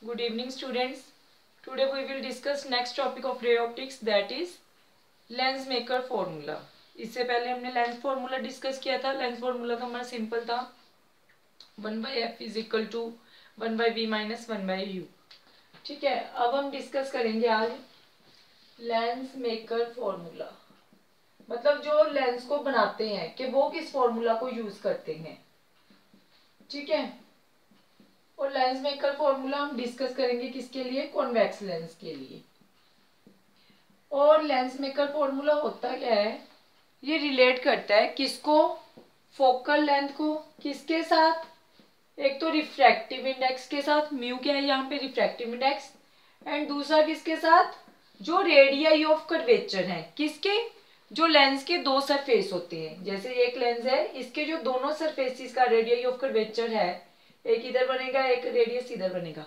Good evening, students. Today we will discuss next topic of ray optics, that is lens maker formula. इससे पहले हमने lens formula discuss किया था. Lens formula तो हमारा simple था, 1/f is equal to 1/v minus 1/u. ठीक है, अब हम डिस्कस करेंगे आज लेंस मेकर फॉर्मूला. मतलब जो लेंस को बनाते हैं कि वो किस फॉर्मूला को यूज करते हैं. ठीक है, और लेंस मेकर फॉर्मूला हम डिस्कस करेंगे किसके लिए, कॉन्वेक्स लेंस के लिए. और लेंस मेकर फॉर्मूला होता क्या है, ये रिलेट करता है किसको, फोकल लेंथ को किसके साथ, एक तो रिफ्रैक्टिव इंडेक्स के साथ, म्यू क्या है यहाँ पे रिफ्रैक्टिव इंडेक्स, एंड दूसरा किसके साथ, जो रेडियाई ऑफ कर्वेचर है, किसके, जो लेंस के दो सरफेस होते हैं. जैसे एक लेंस है, इसके जो दोनों सरफेसिस का रेडियाई ऑफ कर्वेचर है, एक इधर बनेगा एक रेडियस इधर बनेगा,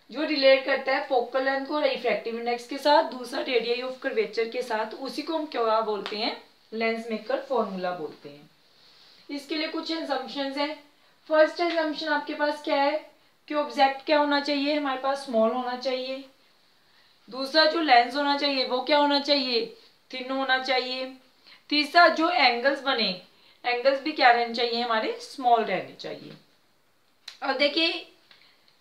जो रिलेट करता है फोकल लेंथ को रिफ्रैक्टिव इंडेक्स के साथ, दूसरा रेडियाई ऑफ कर्वेचर के साथ, उसी को हम क्या बोलते हैं, लेंस मेकर फॉर्मूला बोलते हैं. इसके लिए कुछ एजम्पशंस हैं. फर्स्ट एजम्पशन आपके पास क्या है कि ऑब्जेक्ट क्या होना चाहिए, हमारे पास स्मॉल होना चाहिए. दूसरा जो लेंस होना चाहिए वो क्या होना चाहिए, थिन होना चाहिए. तीसरा जो एंगल्स बने, एंगल्स भी क्या रहने चाहिए, हमारे स्मॉल रहने चाहिए. अब देखिए,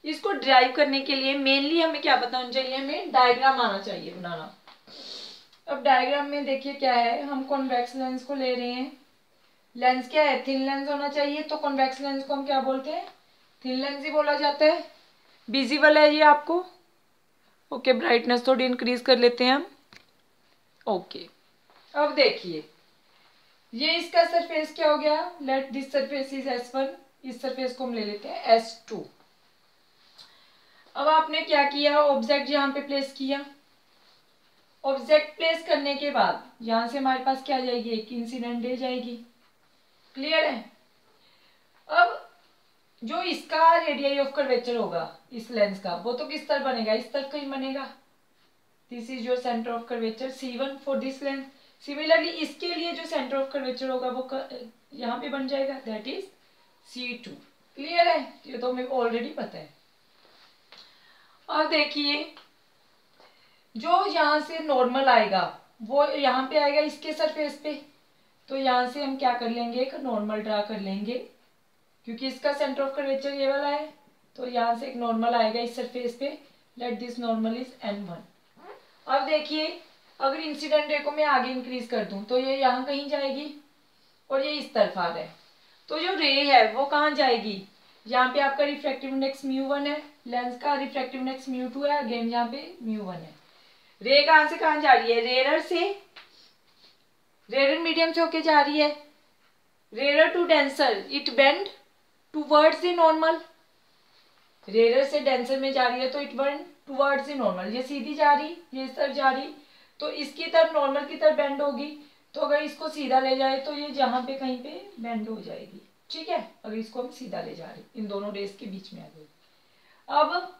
इसको ड्राइव करने के लिए मेनली हमें क्या पता होना चाहिए, हमें डायग्राम आना चाहिए बनाना. अब डायग्राम में देखिए क्या है, हम कॉन्वेक्स लेंस को ले रहे हैं. लेंस क्या है, थिन लेंस होना चाहिए, तो कॉन्वेक्स लेंस को हम क्या बोलते हैं, थिन लेंस ही बोला जाता है. विजिबल है ये आपको. ओके, ब्राइटनेस थोड़ी इंक्रीज कर लेते हैं हम. ओके, अब देखिए ये इसका सरफेस क्या हो गया, let this surface is S1, इस सरफेस को हम ले लेते हैं S2. अब आपने क्या किया, ऑब्जेक्ट यहाँ पे प्लेस किया. ऑब्जेक्ट प्लेस करने के बाद यहां से हमारे पास क्या जाएगी, एक इंसिडेंट रे जाएगी. क्लियर है. अब जो इसका रेडियस ऑफ कर्वेचर होगा इस लेंस का, वो तो किस तरह बनेगा, इस तरह कहीं बनेगा. This is your centre of curvature C1 for this lens. Similarly इसके लिए जो सेंटर ऑफ कर्वेचर होगा वो यहाँ पे बन जाएगा, दैट इज C2. क्लियर है, ये तो मेरे को ऑलरेडी पता है. और देखिए जो यहाँ से नॉर्मल आएगा वो यहाँ पे आएगा इसके सरफेस पे, तो यहाँ से हम क्या कर लेंगे, एक नॉर्मल ड्रा कर लेंगे, क्योंकि इसका सेंटर ऑफ कर्वेचर ये वाला है. तो यहाँ से एक नॉर्मल आएगा इस सरफेस पे, let this normal is N1. अब देखिए, अगर इंसिडेंट रे को मैं आगे इंक्रीज कर दूं तो ये यहाँ कहीं जाएगी और ये इस तरफ आ रहा है, तो जो रे है वो कहाँ जाएगी, यहाँ पे आपका रिफ्रैक्टिव इंडेक्स μ1 है, लेंस का रिफ्रैक्टिव इंडेक्स μ2 है, अगेन यहाँ पे μ1 है. रे कहाँ से कहाँ जा रही है, रेरर से, रेरर मीडियम से होके जा रही है, rarer to denser, it bend towards the normal. Rarer से डेंसर में जा रही है तो it bend towards the normal. ये सीधी जा रही, ये इस तरफ जा रही, तो इसकी तरफ नॉर्मल की तरफ बेंड होगी. तो अगर इसको सीधा ले जाए तो ये जहां पे कहीं पे बेंड हो जाएगी. ठीक है, अगर इसको हम सीधा ले जा रहे, इन दोनों रेस के बीच में आ गई. अब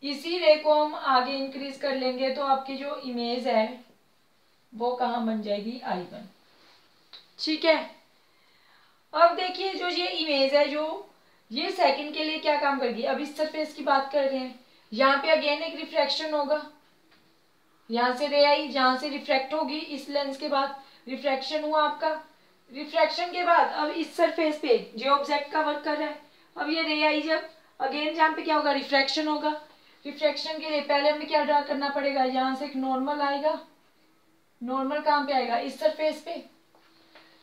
इसी रे को हम आगे इंक्रीज कर लेंगे तो आपकी जो इमेज है वो कहाँ बन जाएगी, I1. ठीक है. अब देखिए जो ये इमेज है, जो ये सेकंड के लिए क्या काम करेगी, अब इस सरफेस की बात कर रहे हैं, यहाँ पे अगेन एक रिफ्रैक्शन होगा, यहाँ से रे आई, जहां से रिफ्रैक्ट होगी इस लेंस के बाद, रिफ्रैक्शन हुआ आपका. रिफ्रैक्शन के बाद अब इस सरफेस पे जो ऑब्जेक्ट का वर्क कर रहा है, अब ये रे आई, जब अगेन जहाँ पे क्या होगा, रिफ्रैक्शन होगा. रिफ्रैक्शन के लिए पहले हमें क्या ड्रा करना पड़ेगा, यहाँ से एक नॉर्मल आएगा. नॉर्मल कहाँ पे आएगा, इस सरफेस पे.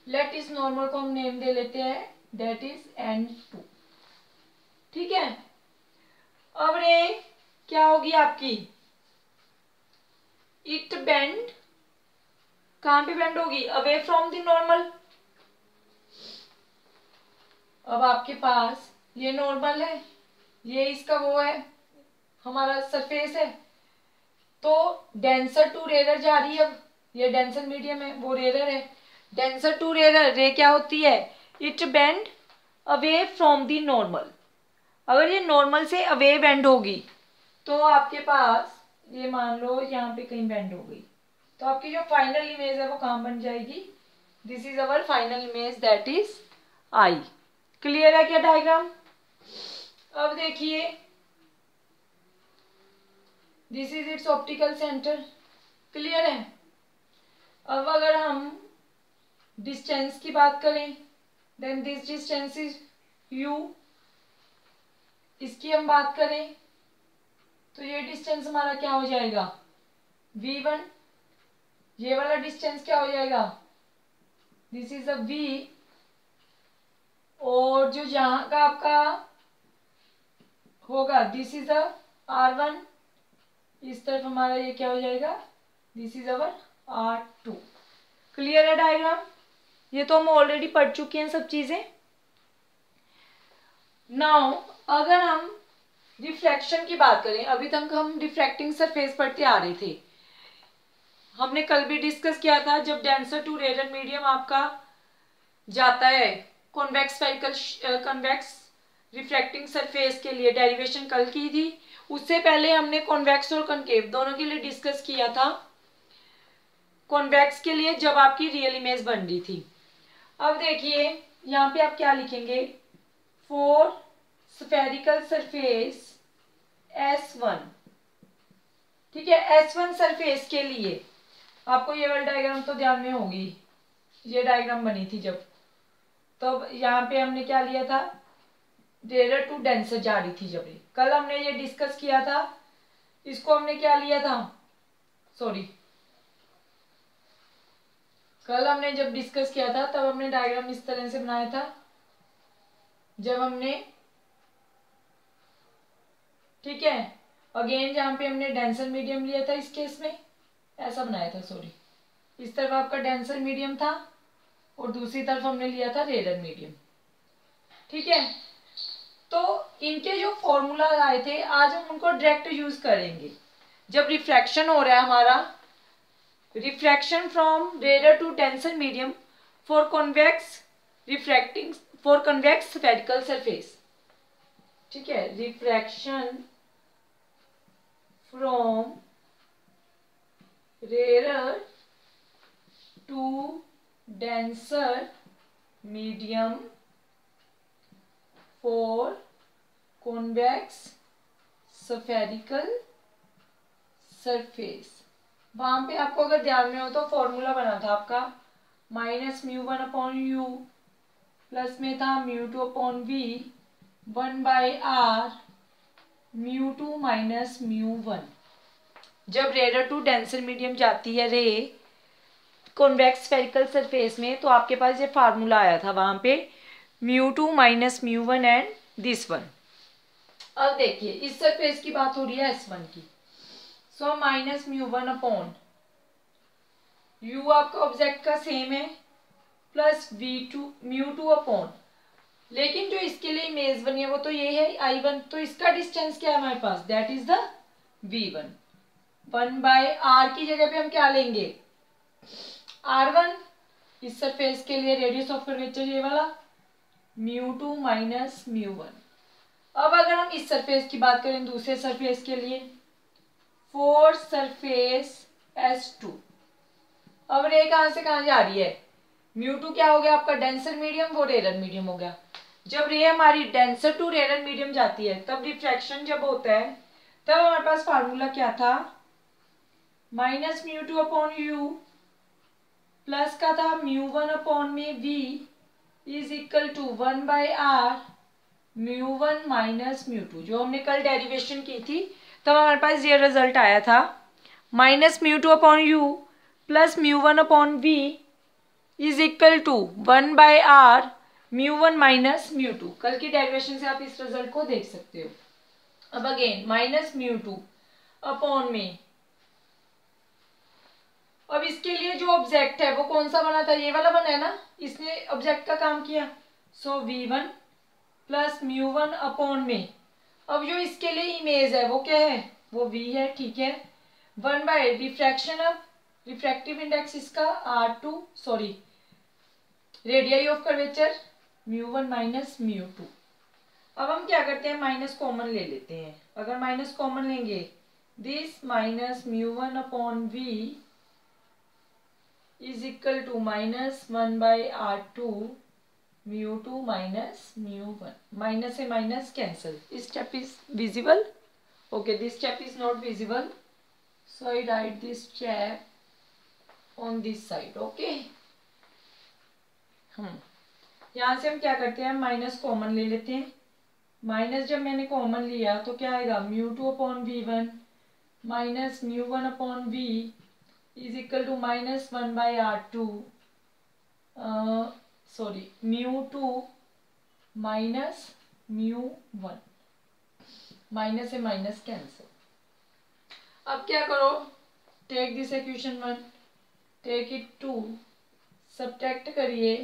लेट इस नॉर्मल को हम नेम दे लेते हैं, दैट इज N2. ठीक है. अब रे क्या होगी आपकी, इट बेंड, कहां पे बेंड होगी, अवे फ्रॉम द नॉर्मल. अब आपके पास ये नॉर्मल है, ये इसका वो है हमारा सरफेस है, तो डेंसर टू रेरर जा रही है. अब ये डेंसर मीडियम है, वो रेरर है. डेंसर टू रेरर रे क्या होती है, it bend away from the normal. अगर ये नॉर्मल से अवे बेंड होगी तो आपके पास ये मान लो यहाँ पे कहीं बेंड हो गई, तो आपकी जो फाइनल इमेज है वो कहाँ बन जाएगी, this is our final image, that is I. Clear है क्या डायग्राम. अब देखिए, this is its optical centre, clear है। अब अगर हम डिस्टेंस की बात करें, then this distance is u, इसकी हम बात करें तो ये डिस्टेंस हमारा क्या हो जाएगा, v1। ये वाला डिस्टेंस क्या हो जाएगा, दिस इज अ v। और जो यहाँ का आपका होगा, दिस इज अ r1। इस तरफ हमारा ये क्या हो जाएगा, this is our r2। Clear है डायग्राम। ये तो हम ऑलरेडी पढ़ चुके हैं सब चीजें। नाउ अगर हम रिफ्रैक्शन की बात करें, अभी तक हम रिफ्रैक्टिंग सरफेस पढ़ते आ रहे थे। हमने कल भी डिस्कस किया था, जब डेंसर टू रेयर मीडियम आपका जाता है convex spherical convex refracting surface के लिए, डेरिवेशन कल की थी। उससे पहले हमने कॉन्वेक्स और कनकेव दोनों के लिए डिस्कस किया था। कॉन्वेक्स के लिए जब आपकी रियल इमेज बन रही थी। अब देखिए यहाँ पे आप क्या लिखेंगे, फॉर स्फेरिकल सरफेस S1, ठीक है। S1 सरफेस के लिए आपको ये वाली डायग्राम तो ध्यान में होगी, ये डायग्राम बनी थी जब, तो यहाँ पे हमने क्या लिया था, रेयर टू डेंसर जा रही थी जब। कल हमने ये डिस्कस किया था, इसको हमने क्या लिया था, सॉरी, कल हमने जब डिस्कस किया था तब हमने डायग्राम इस तरह से बनाया था, जब हमने, ठीक है, अगेन जहां पे हमने डेंसर मीडियम लिया था इस केस में ऐसा बनाया था, सॉरी, इस तरफ आपका डेंसर मीडियम था और दूसरी तरफ हमने लिया था रेयर मीडियम, ठीक है। तो इनके जो फॉर्मूला आए थे आज हम उनको डायरेक्ट यूज करेंगे। जब रिफ्रैक्शन हो रहा है हमारा, refraction from rare to denser medium for convex refracting for convex spherical surface, ठीक है, refraction from rare to denser medium for convex spherical surface. वहां पे आपको अगर ध्यान में हो तो फॉर्मूला बना था आपका -μ1/u प्लस में था μ2/v 1/r μ2 माइनस μ1। जब रेयर टू डेंसर मीडियम जाती है रे कॉन्वेक्स स्फेरिकल सरफेस में, तो आपके पास ये फार्मूला आया था वहां पे μ2 माइनस μ1 एंड दिस वन। अब देखिए इस सरफेस की बात हो रही है S1 की, सो -μ1 u आपका ऑब्जेक्ट का सेम है प्लस μ2 लेकिन जो इसके लिए इमेज बनी है वो तो ये है I1, तो इसका डिस्टेंस क्या है हमारे पास, that is the V1। 1/r की जगह पे हम क्या लेंगे, R1। इस सरफेस के लिए रेडियस ऑफ कर्वेचर ये वाला μ2 माइनस μ1। अब अगर हम इस सरफेस की बात करें दूसरे सरफेस के लिए, फॉर सरफेस S2, अब रे कहां से कहां जा रही है, μ2 क्या हो गया आपका डेंसर मीडियम, वो रेयर मीडियम हो गया। जब रे हमारी डेंसर टू रेयर मीडियम जाती है तब रिफ्रैक्शन जब होता है तब हमारे पास फार्मूला क्या था, -μ2/u प्लस का था μ1/v is equal to 1/r μ1 minus μ2। जो हमने कल डेरिवेशन की थी तब हमारे पास ये रिजल्ट आया था -μ2/u plus μ1/v is equal to 1/r μ1 minus μ2। कल की डेरिवेशन से आप इस रिजल्ट को देख सकते हो। अब अगेन -μ2 में, अब इसके लिए जो ऑब्जेक्ट है वो कौन सा बना था, ये वाला बना है ना, इसने ऑब्जेक्ट का काम किया, सो V1 प्लस μ1 में। अब जो इसके लिए इमेज है वो क्या है, वो V है, ठीक है। 1/रिफ्रैक्शन, अब रिफ्रैक्टिव इंडेक्स इसका R2, sorry radius of curvature μ1 minus μ2। अब हम क्या करते हैं, माइनस कॉमन ले लेते हैं। अगर माइनस कॉमन लेंगे, this minus μ1/v is equal to -1/r2 μ2 minus μ1, minus से minus cancel. This step is visible. Okay, this step is not visible, so I write this step on this side. Okay. यहाँ से हम क्या करते हैं, minus common ले लेते हैं. माइनस जब मैंने कॉमन लिया तो क्या आएगा, μ2 upon v1 minus μ1 upon v is equal to minus 1/r2, sorry μ2 minus μ1, minus से माइनस कैंसिल. अब क्या करो, take this equation 1, take it 2, subtract करिए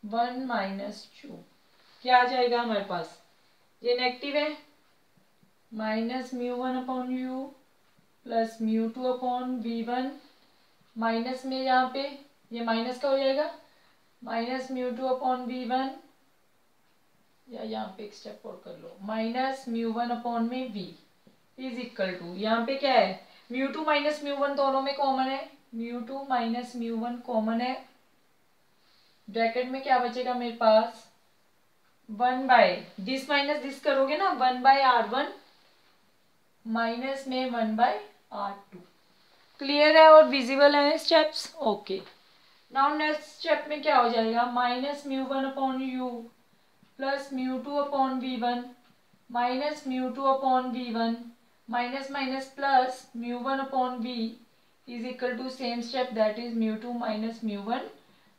1 माइनस 2. क्या आ जाएगा हमारे पास, ये नेगेटिव है, minus μ1 upon u plus μ2 upon v1, minus में यहाँ पे ये माइनस का हो जाएगा, माइनस μ2 अपॉन v1, या यहाँ पे एक स्टेप और कर लो, माइनस μ1 अपॉन में v इज इक्वल टू, यहाँ पे क्या है, μ2 माइनस μ1 दोनों में कॉमन है, μ2 माइनस μ1 कॉमन है. ब्रैकेट में क्या बचेगा मेरे पास, 1 बाय दिस माइनस दिस करोगे ना, 1/r1 माइनस में 1/r2. क्लियर है और विजिबल है steps. Okay, now next step में क्या हो जाएगा, minus μ1 upon u plus μ2 upon v1 minus μ2 upon v1 minus minus plus μ1 upon v is equal to same step, that is μ2 minus μ1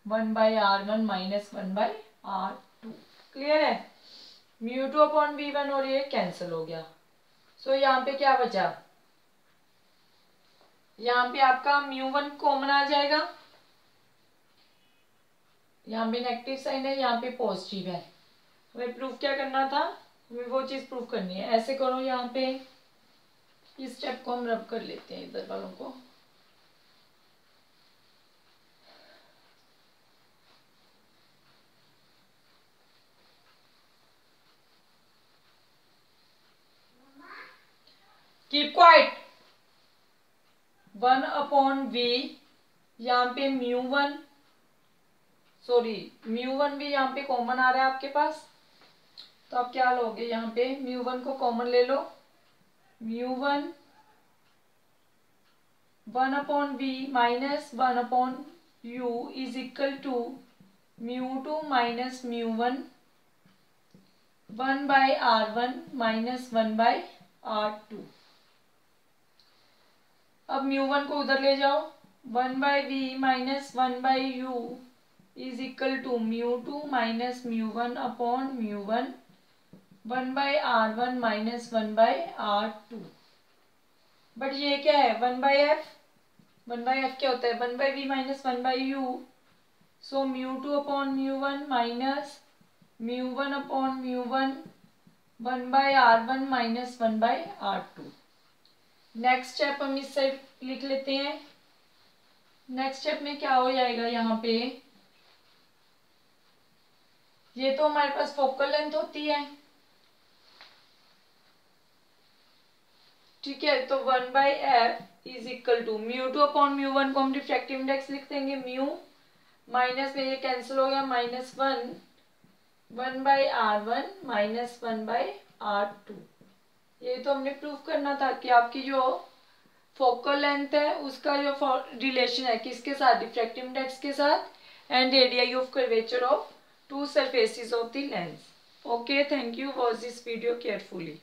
1/r1 minus 1/r2. Clear है, μ2 upon v1 और ये cancel हो गया. सो यहाँ पे क्या बचा, यहाँ पे आपका μ1 कॉमन आ जाएगा, यहाँ पे नेगेटिव साइन है, यहाँ पे पॉजिटिव है. हमें प्रूफ क्या करना था, हमें वो चीज प्रूफ करनी है. ऐसे करो, यहाँ पे इस स्टेप को हम रब कर लेते हैं इधर वालों को. Keep quiet. 1 अपॉन v, यहाँ पे μ1, सॉरी μ1 भी यहाँ पे कॉमन आ रहा है आपके पास, तो आप क्या लोगे, यहाँ पे μ1 को कॉमन ले लो, μ1 1 upon v minus 1 upon u is equal to μ2 minus μ1 1/r1 minus 1/r2. अब μ1 को उधर ले जाओ, 1/v minus 1/u is equal to μ2 minus μ1 upon μ1 1/r1 minus 1/r2. But ये क्या है, 1/f, 1/f क्या होता है, 1/v minus 1/u. So μ2 upon μ1 minus μ1 upon μ1 1/r1 minus 1/r2. Next step हम इस साइड लिख लेते हैं. नेक्स्ट स्टेप में क्या हो जाएगा, यहाँ पे ये तो हमारे पास फोकल लेंथ होती है, ठीक है. तो 1/f is equal to μ2 upon μ1 को हम रिफ्रैक्टिव इंडेक्स लिख देंगे, म्यू माइनस में ये कैंसिल हो गया, माइनस 1/r1 माइनस 1/r2. ये तो हमने प्रूफ करना था कि आपकी जो फोकल लेंथ है उसका जो रिलेशन है किसके साथ, डिफ्रैक्टिव इंडेक्स के साथ, and radius of curvature of to surfaces of the lens. Okay, thank you. Watch this video carefully.